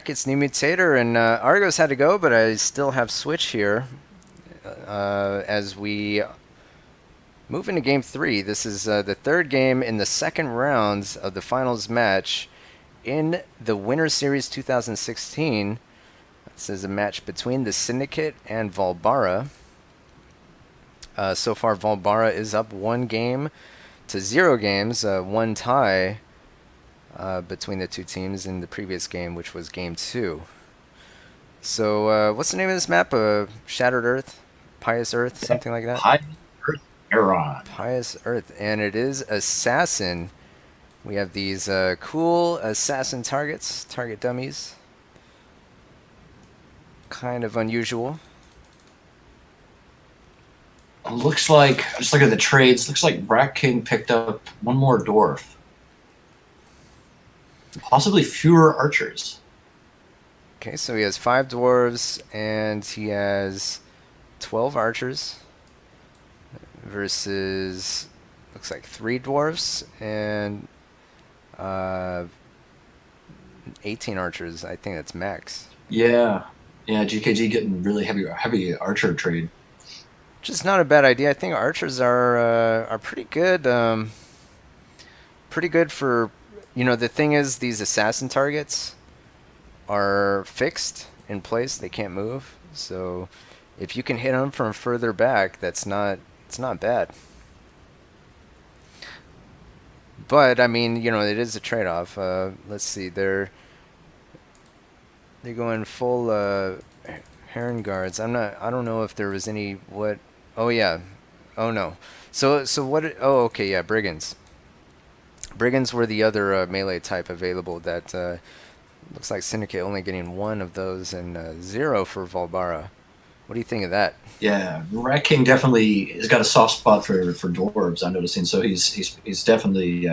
back. It's New Mutator, and Argos had to go, but I still have Switch here as we move into Game 3. This is the third game in the second round of the finals match in the Winter Series 2016. This is a match between the Syndicate and Vaalbara. So far, Vaalbara is up 1-0 games, one tie between the two teams in the previous game, which was Game 2. So, what's the name of this map? Shattered Earth? Pious Earth? Something like that? High Earth Heron. Pious Earth. And it is Assassin. We have these cool Assassin target dummies. Kind of unusual. Looks like, just look at the trades, looks like Rat King picked up one more dwarf. Possibly fewer archers. Okay, so he has 5 dwarves and he has 12 archers versus, looks like 3 dwarves and 18 archers. I think that's max. Yeah, GKG getting really heavy archer trade. Which is not a bad idea. I think archers are pretty good. Pretty good for, the thing is these assassin targets are fixed in place. They can't move. So if you can hit them from further back, it's not bad. But I mean, it is a trade-off. Let's see, they're going full Heron guards. I don't know if there was any what. Oh yeah. Oh no. So what? Oh okay, yeah, brigands. Brigands were the other melee type available. That looks like Syndicate only getting 1 of those and 0 for Vaalbara. What do you think of that? Yeah, Rat King definitely has got a soft spot for dwarves. I'm noticing. So he's definitely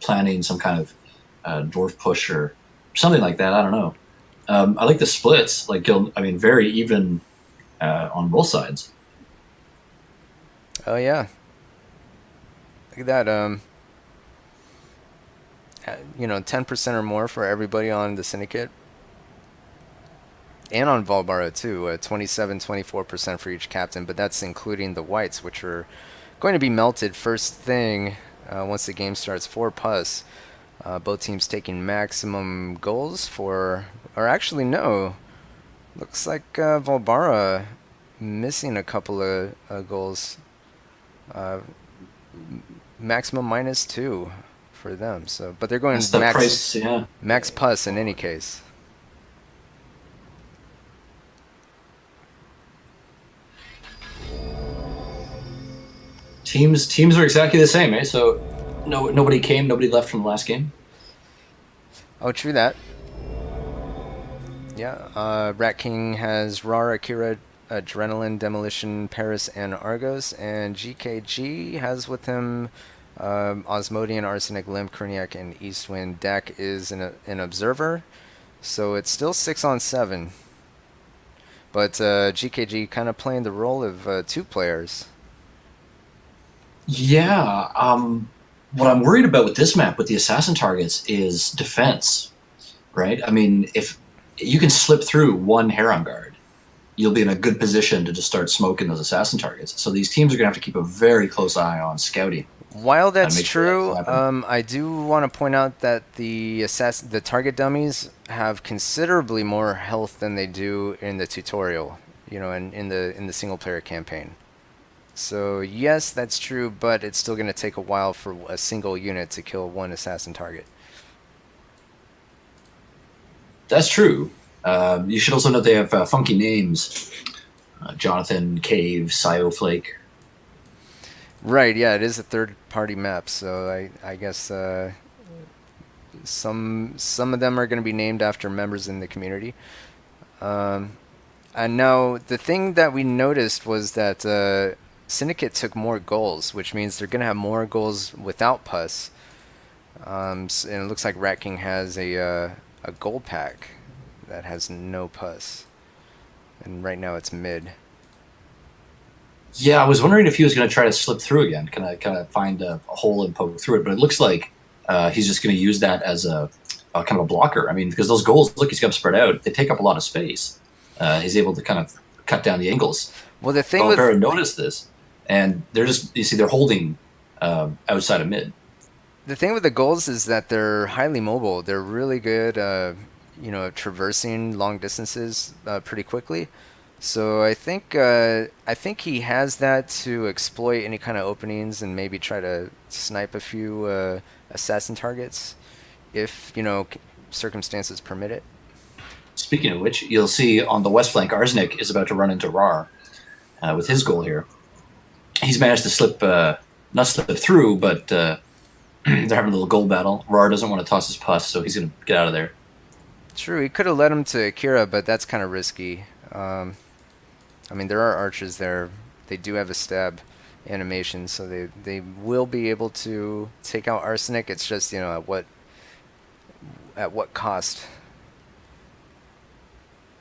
planning some kind of dwarf push or something like that. I don't know. I like the splits. Very even on both sides. Oh yeah. Look at that. 10% or more for everybody on the Syndicate. And on Vaalbara too, 27, 24% for each captain, but that's including the whites, which are going to be melted first thing once the game starts. 4 pus. Both teams taking maximum goals or actually no. Looks like Vaalbara missing a couple of goals. Maximum -2 for them. So, but they're going That's the price. Yeah. max pus in any case. Teams are exactly the same, eh? So nobody left from the last game. Oh, true that. Yeah, Rat King has Rar, Akira, Adrenaline, Demolition, Paris, and Argos, and GKG has with him Osmodian, Arsenic, Limp, Kerniak, and Eastwind. Dak is an observer, so it's still 6-on-7. But GKG kind of playing the role of 2 players. Yeah. What I'm worried about with this map, with the assassin targets, is defense. Right? I mean, if you can slip through 1 Heron guard, you'll be in a good position to just start smoking those assassin targets. So these teams are going to have to keep a very close eye on scouting. While that's true, I do want to point out that the target dummies have considerably more health than they do in the tutorial, in the single player campaign. So yes, that's true, but it's still going to take a while for a single unit to kill 1 assassin target. That's true. You should also note they have funky names. Jonathan, Cave, Sioflake. Right, yeah, it is a third-party map, so I guess some of them are going to be named after members in the community. And now, the thing that we noticed was that Syndicate took more goals, which means they're going to have more goals without pus. And it looks like Rat King has a gold pack that has no pus. And right now it's mid. Yeah, I was wondering if he was going to try to slip through again. Can I kind of find a hole and poke through it? But it looks like he's just going to use that as a kind of a blocker. I mean, because those goals, look, he's got them spread out. They take up a lot of space. He's able to kind of cut down the angles. Well, the thing with Vaalbara noticed this, and they're just, you see, they're holding outside of mid. the goals is that they're highly mobile. They're really good, traversing long distances pretty quickly. So I think he has that to exploit any kind of openings and maybe try to snipe a few assassin targets if circumstances permit it. Speaking of which, you'll see on the west flank, Arsenic is about to run into Rar with his goal here. He's managed to slip, not slip through, but they're having a little goal battle. Rar doesn't want to toss his pus, so he's going to get out of there. True, he could have led him to Akira, but that's kind of risky. I mean, there are archers there. They do have a stab animation, so they will be able to take out Arsenic. It's just, at what cost?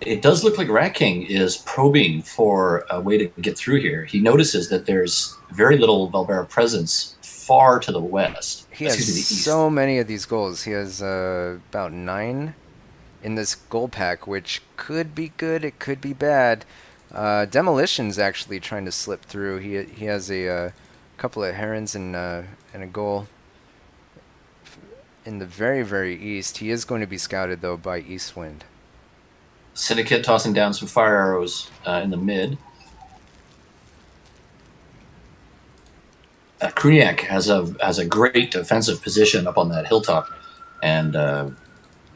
It does look like Rat King is probing for a way to get through here. He notices that there's very little Vaalbara presence far to the west. He has the east. so many of these goals. He has about 9 in this goal pack, which could be good. It could be bad. Demolition's actually trying to slip through. He has a couple of herons and a goal in the very, very east. He is going to be scouted, though, by Eastwind. Syndicate tossing down some fire arrows in the mid. Kruniak has a great defensive position up on that hilltop, and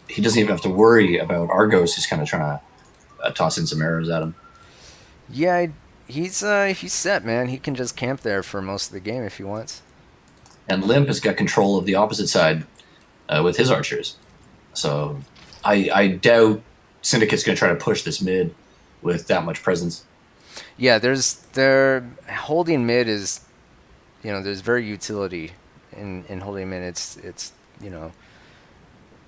he doesn't even have to worry about Argos, who's kind of trying to toss in some arrows at him. Yeah, he's set, man. He can just camp there for most of the game if he wants. And Limp has got control of the opposite side with his archers. So I doubt Syndicate's going to try to push this mid with that much presence. Yeah, they're holding mid is, there's very utility in holding mid. It's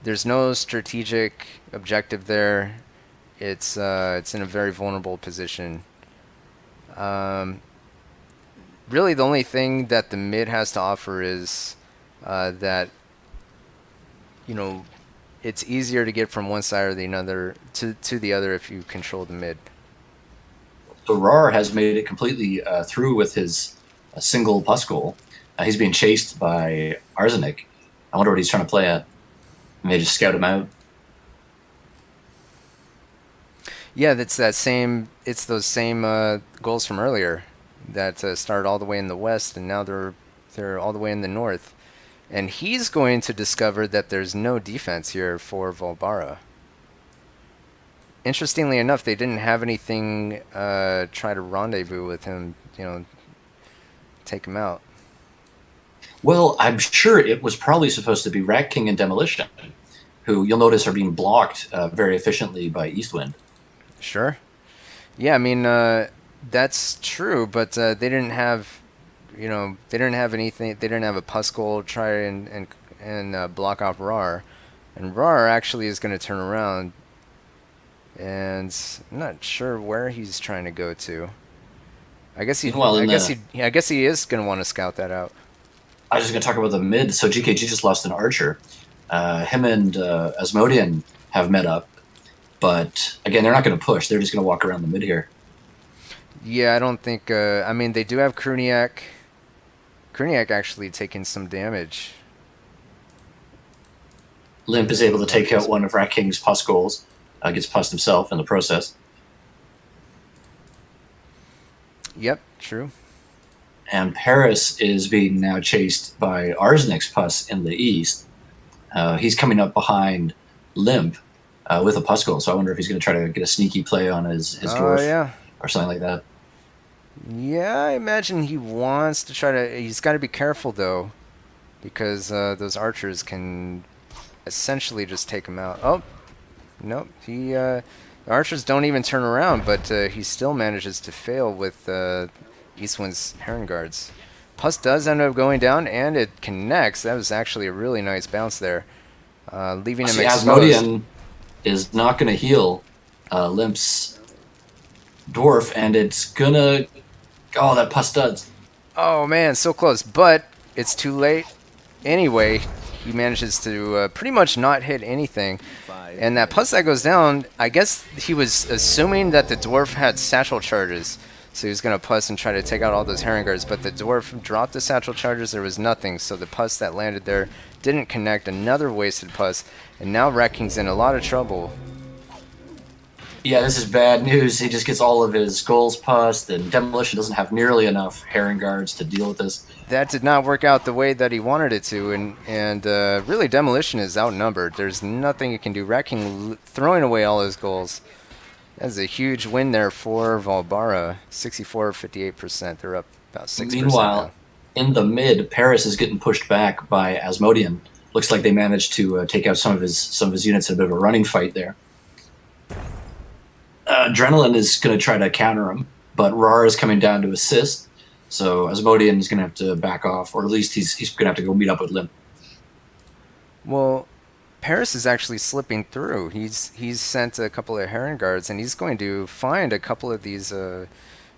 there's no strategic objective there. It's in a very vulnerable position. Really, the only thing that the mid has to offer is that it's easier to get from one side or the other to the other if you control the mid. So Rar has made it completely through with his single pus goal. He's being chased by Arsenic. I wonder what he's trying to play at. Maybe just scout him out. Yeah, it's those same goals from earlier that started all the way in the west, and now they're all the way in the north. And he's going to discover that there's no defense here for Vaalbara. Interestingly enough, they didn't have anything try to rendezvous with him, take him out. Well, I'm sure it was probably supposed to be Rat King and Demolition, who you'll notice are being blocked very efficiently by Eastwind. Sure. Yeah, I mean, that's true, but they didn't have, they didn't have anything. They didn't have a pus goal try and block off Rar. And Rar actually is going to turn around, and I'm not sure where he's trying to go to. I guess I guess he is going to want to scout that out. I was just going to talk about the mid. So GKG just lost an archer. Him and Asmodean have met up. But, again, they're not going to push. They're just going to walk around the mid here. Yeah, I don't think... I mean, they do have Kruniak. Kruniak actually taking some damage. Limp is able to take out one of Rat King's pus goals. Gets pussed himself in the process. Yep, true. And Paris is being now chased by Arsenic's pus in the east. He's coming up behind Limp with a pus goal, so I wonder if he's going to try to get a sneaky play on his dwarf or something like that. Yeah, I imagine he wants to try to... He's got to be careful, though, because those archers can essentially just take him out. Oh, nope. The archers don't even turn around, but he still manages to fail with Eastwind's Heron Guards. Pus does end up going down, and it connects. That was actually a really nice bounce there, leaving him exposed. Asmodean is not going to heal Limp's dwarf, and it's going to... Oh, that pus duds. Oh, man, so close, but it's too late. Anyway, he manages to pretty much not hit anything. And that puss that goes down, I guess he was assuming that the dwarf had satchel charges. So he was going to puss and try to take out all those herring guards. But the dwarf dropped the satchel charges. There was nothing. So the puss that landed there didn't connect. Another wasted puss. And now Wrecking's in a lot of trouble. Yeah, this is bad news. He just gets all of his goals pussed, and Demolition doesn't have nearly enough herring guards to deal with this. That did not work out the way that he wanted it to, and really Demolition is outnumbered. There's nothing he can do. Wrecking throwing away all his goals. That's a huge win there for Vaalbara. 64-58%. They're up about 6%. Meanwhile, now. in the mid, Paris is getting pushed back by Asmodean. Looks like they managed to take out some of his units in a bit of a running fight there. Adrenaline is going to try to counter him, but Rar is coming down to assist. So Asmodean is going to have to back off, or at least he's going to have to go meet up with Limp. Well, Paris is actually slipping through. He's sent a couple of Heron guards, and he's going to find a couple of these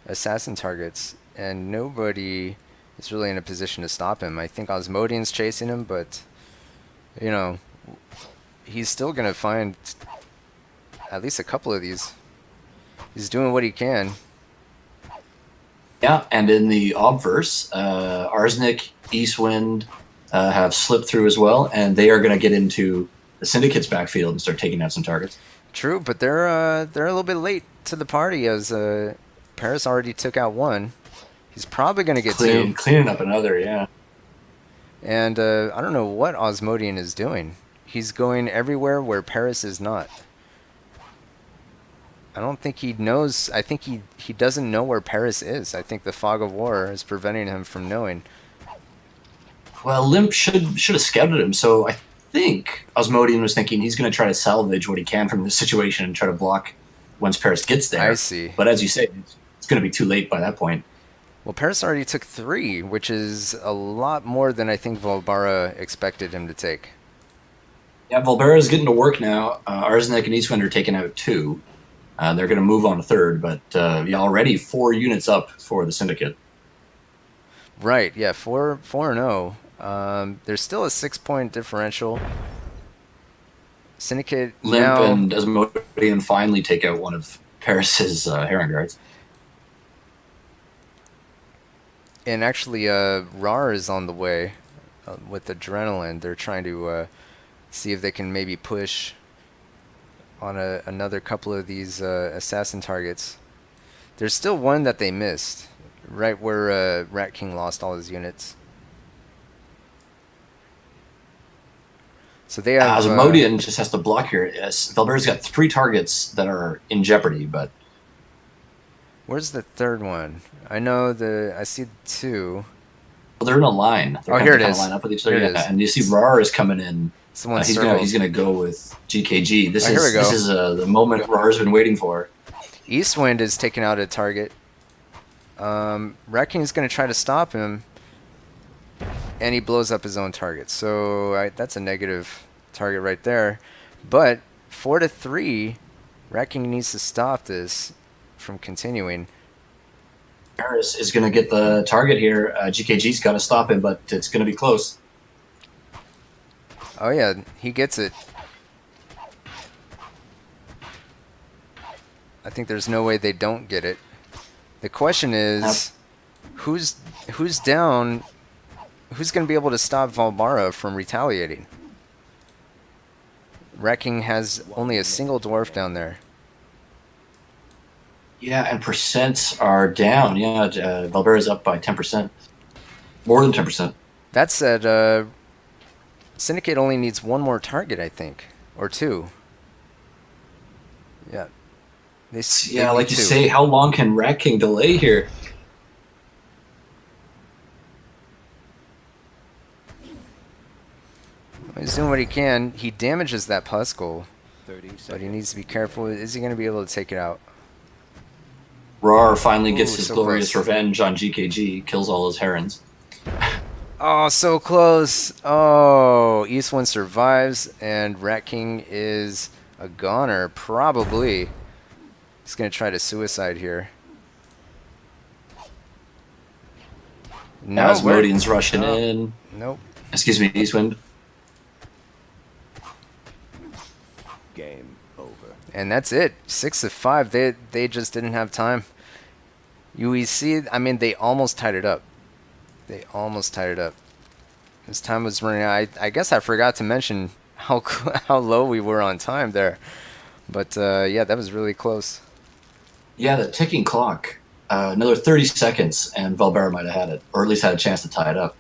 assassin targets, and nobody is really in a position to stop him. I think Asmodean's chasing him, but you know, he's still going to find at least a couple of these. He's doing what he can. Yeah, and in the obverse, Arsenic, Eastwind have slipped through as well, and they are going to get into the Syndicate's backfield and start taking out some targets. True, but they're a little bit late to the party as Paris already took out one. He's probably going to get two. Cleaning up another, yeah. And I don't know what Asmodean is doing. He's going everywhere where Paris is not. I don't think he knows. I think he doesn't know where Paris is. I think the fog of war is preventing him from knowing. Well, Limp should have scouted him, so I think Asmodean was thinking he's going to try to salvage what he can from this situation and try to block once Paris gets there. I see. But as you say, it's going to be too late by that point. Well, Paris already took 3, which is a lot more than I think Vaalbara expected him to take. Yeah, Vaalbara's getting to work now. Arsenic and Eastwind are taking out 2. They're going to move on a 3rd, but already 4 units up for the Syndicate. Right, yeah, 4-0. There's still a 6-point differential. Syndicate Limp now, and Asmodean finally take out one of Paris's Heron Guards. and actually Rar is on the way with Adrenaline. They're trying to see if they can maybe push on another couple of these assassin targets. There's still one that they missed, right where Rat King lost all his units. So they have... Asmodean just has to block here. Yes, Vaalbara's got 3 targets that are in jeopardy, but... Where's the third one? I know I see 2. Well, they're in a line. They're here it is. Line up with each other. Yeah. And you see Rar is coming in. Someone's he's gonna go with GKG. This here we go. This is the moment Rar's been waiting for. Eastwind is taking out a target. Rat King's going to try to stop him, and he blows up his own target. So that's a negative target right there. But 4-3, Rat King needs to stop this from continuing. Paris is going to get the target here. GKG's got to stop him, but it's going to be close. Oh yeah, he gets it. I think there's no way they don't get it. The question is, who's down? Who's going to be able to stop Vaalbara from retaliating? Rat King has only a single dwarf down there. Yeah, and percents are down. Yeah, Vaalbara's up by 10%. More than 10%. That said, Syndicate only needs 1 more target, I think. Or 2. Yeah. Yeah, like you say, how long can Rat King delay here? He's doing what he can. He damages that Puskal, but he needs to be careful. Is he going to be able to take it out? Rar finally gets his so glorious close. revenge on GKG, kills all his herons. Oh, so close. Oh, Eastwind survives, and Rat King is a goner, probably. He's going to try to suicide here. No, Asmodean's rushing in. Nope. Excuse me, Eastwind. And that's it. 6 of 5. They just didn't have time. UEC, I mean, they almost tied it up. They almost tied it up. As time was running out, I guess I forgot to mention how how low we were on time there. But yeah, that was really close. Yeah, the ticking clock. Another 30 seconds, and Vaalbara might have had it, or at least had a chance to tie it up.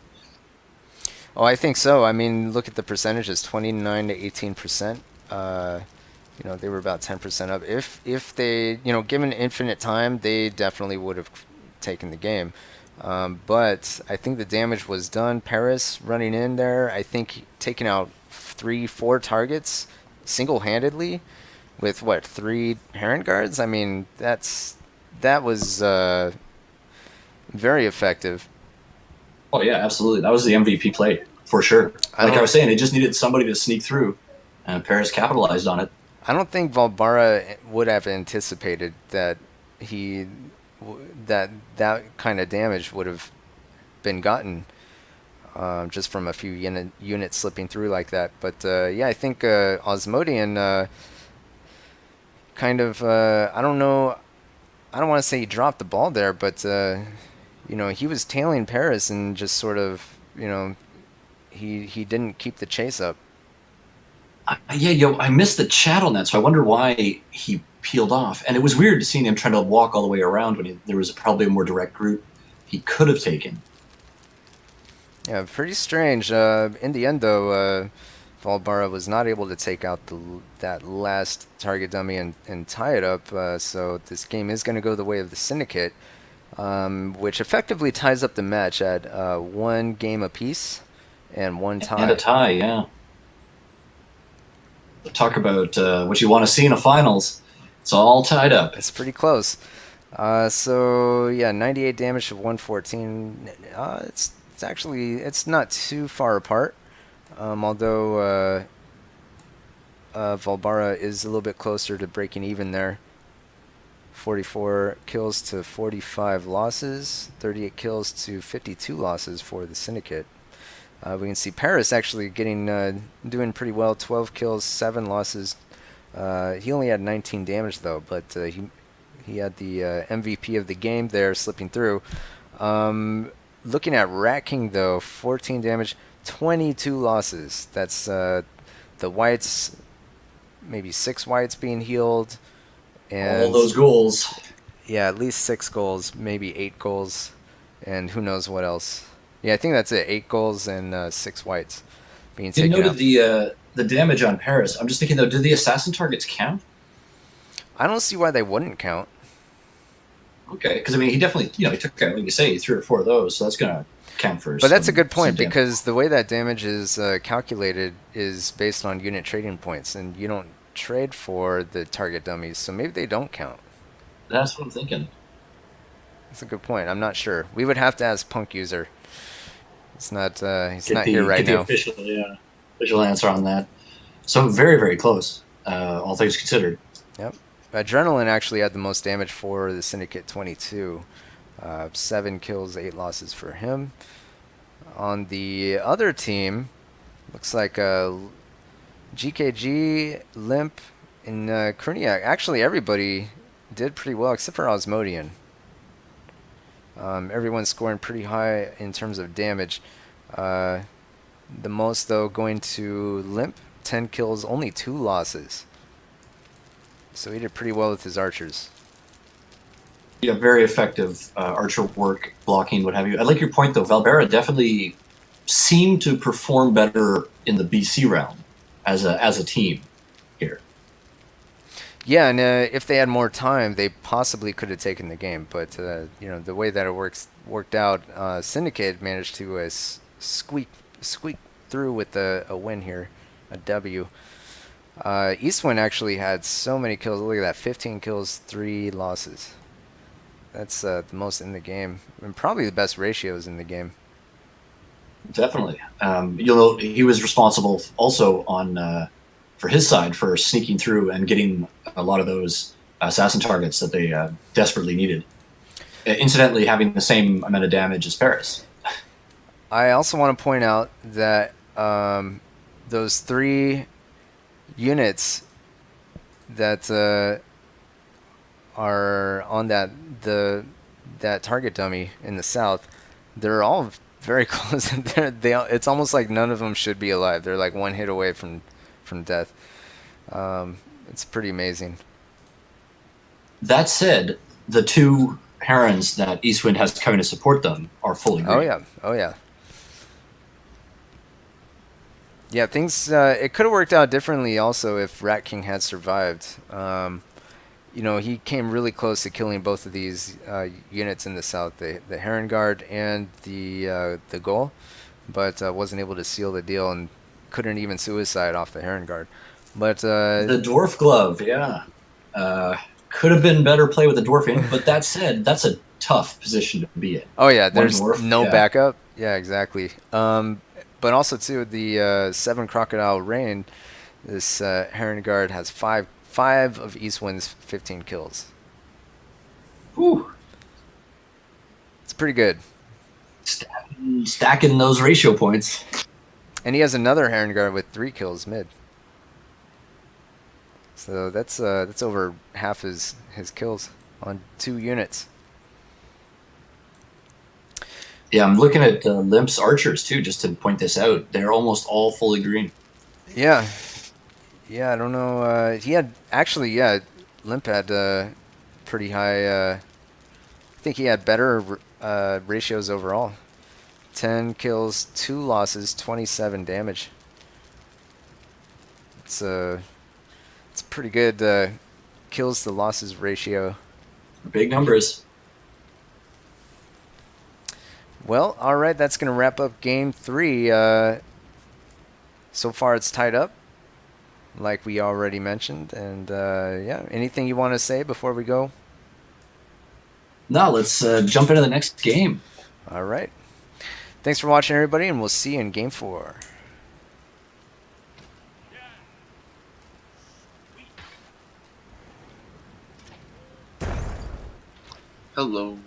Oh, I think so. I mean, look at the percentages: 29 to 18%. They were about 10% up. If they, given infinite time, they definitely would have taken the game. But I think the damage was done. Paris running in there, I think taking out 3, 4 targets single-handedly with what, 3 Heron guards? I mean, that was very effective. Oh yeah, absolutely. That was the MVP play for sure. I Like I don't was saying, it just needed somebody to sneak through, and Paris capitalized on it. I don't think Vaalbara would have anticipated that he that kind of damage would have been gotten just from a few units slipping through like that. But yeah, I think Osmodian kind of I don't know. I don't want to say he dropped the ball there, but he was tailing Paris and just sort of he didn't keep the chase up. Yeah, I missed the chat on that, so I wonder why he peeled off. And it was weird seeing him trying to walk all the way around when there was probably a more direct route he could have taken. Yeah, pretty strange. In the end, though, Vaalbara was not able to take out that last target dummy and tie it up. So this game is going to go the way of the Syndicate, which effectively ties up the match at 1 game apiece and 1 tie. And a tie, yeah. Talk about what you want to see in a finals. It's all tied up. It's pretty close. So yeah, 98 damage to 114. It's actually it's not too far apart. Although Vaalbara is a little bit closer to breaking even there. 44 kills to 45 losses, 38 kills to 52 losses for the Syndicate. We can see Paris actually doing pretty well. 12 kills, 7 losses. He only had 19 damage though, but he had the MVP of the game there slipping through. Looking at Rat King though, 14 damage, 22 losses. That's the whites, maybe 6 whites being healed, and all those goals. Yeah, at least 6 goals, maybe 8 goals, and who knows what else. Yeah, I think that's it. 8 goals and 6 whites being You taken out. noted the damage on Paris. I'm just thinking though, do the assassin targets count? I don't see why they wouldn't count. Okay, because I mean, he definitely, he took out, like you say, 3 or 4 of those, so that's gonna count for. But that's a good point because the way that damage is calculated is based on unit trading points, and you don't trade for the target dummies, so maybe they don't count. That's what I'm thinking. That's a good point. I'm not sure. We would have to ask Punk User. He's not here right now. Official answer on that. So very, very close, all things considered. Yep. Adrenaline actually had the most damage for the Syndicate 22. 7 kills, 8 losses for him. On the other team, looks like GKG, Limp, and Kruniak. Actually, everybody did pretty well except for Osmodian. Everyone's scoring pretty high in terms of damage. The most, though, going to Limp. 10 kills, only 2 losses. So he did pretty well with his archers. Yeah, very effective archer work, blocking, what have you. I like your point, though. Vaalbara definitely seemed to perform better in the BC round as a team here. Yeah, and if they had more time, they possibly could have taken the game. But the way that it worked out, Syndicate managed to squeak through with a win here, a W. Eastwind actually had so many kills. Look at that, 15 kills, 3 losses. That's the most in the game, and probably the best ratios in the game. Definitely. You'll note he was responsible also on for his side for sneaking through and getting a lot of those assassin targets that they desperately needed. Incidentally, having the same amount of damage as Paris. I also want to point out that those 3 units that are on that target dummy in the south, they're all very close. It's almost like none of them should be alive. They're like one hit away from death. It's pretty amazing. That said, the two herons that Eastwind has coming to support them are fully Oh green. yeah, oh yeah, yeah. Things it could have worked out differently also if Rat King had survived. He came really close to killing both of these units in the south, the Heron Guard and the Goal, but wasn't able to seal the deal and couldn't even suicide off the Heron Guard. But The dwarf glove, yeah. Could have been better play with the dwarf in, but that said, that's a tough position to be in. oh yeah, One there's dwarf, no yeah. backup. Yeah, exactly. But also too, the Seven Crocodile Rain, this Heron Guard has five of Eastwind's 15 kills. Whew. It's pretty good. Stacking those ratio points. And he has another Heron Guard with 3 kills mid. So that's over half his kills on 2 units. Yeah, I'm looking at Limp's archers too, just to point this out. They're almost all fully green. Yeah, yeah. I don't know. He had actually, yeah. Limp had pretty high. I think he had better ratios overall. 10 kills, 2 losses, 27 damage. It's pretty good kills to losses ratio. Big numbers. Well, all right. That's gonna wrap up game 3. So far, it's tied up, like we already mentioned. And yeah, anything you want to say before we go? Now let's jump into the next game. All right. Thanks for watching, everybody, and we'll see you in game 4. Hello.